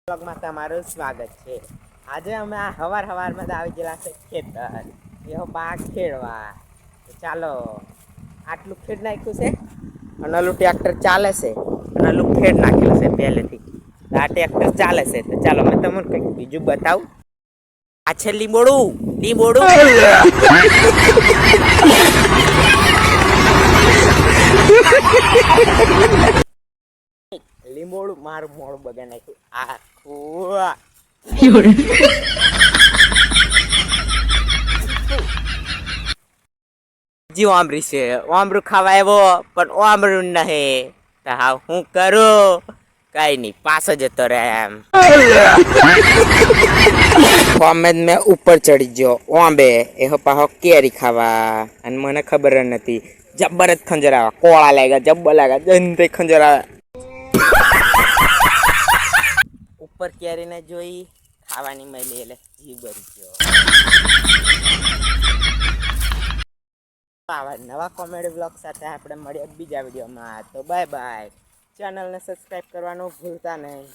બ્લોગમાં તમારું સ્વાગત છે। આજે અમે આ હવારમાં આવી ગયેલા છે ખેતર, એવો પાક ખેડવા। ચાલો આટલું ખેડ નાખ્યું છે અને ઓલું ટ્રેક્ટર ચાલે છે અને ઓલું ખેડ નાખેલું છે પહેલેથી। આ ટ્રેક્ટર ચાલે છે તો ચાલો મેં તમને કંઈક બીજું બતાવું। આ છે લીંબોડું। લીંબોડું મારું મોડું બગાડી નાખ્યું આખું। જી આંબરી છે, આંબરું ખાવા આવ્યો પણ આંબરું નહીં તો હા હું કરું? કઈ નહીં, પાછો જતો રહે એમ। મેં ઉપર ચડી ગયો આંબે, એ પાછો કેરી ખાવા, અને મને ખબર જ નથી। જબ્બર જ ખંજર આવે, કોળા લાગ્યા, જબ્બર લાગ્યા, જંતે ખંજર આવે। ઉપર કેરીને જોઈ ખાવાની મળી એટલે જીવ બરી ગયો। આવા નવા કોમેડી બ્લોગ સાથે આપણે મળીએ બીજા વિડીયોમાં। તો બાય બાય। ચેનલને સબસ્ક્રાઈબ કરવાનું ભૂલતા નહીં।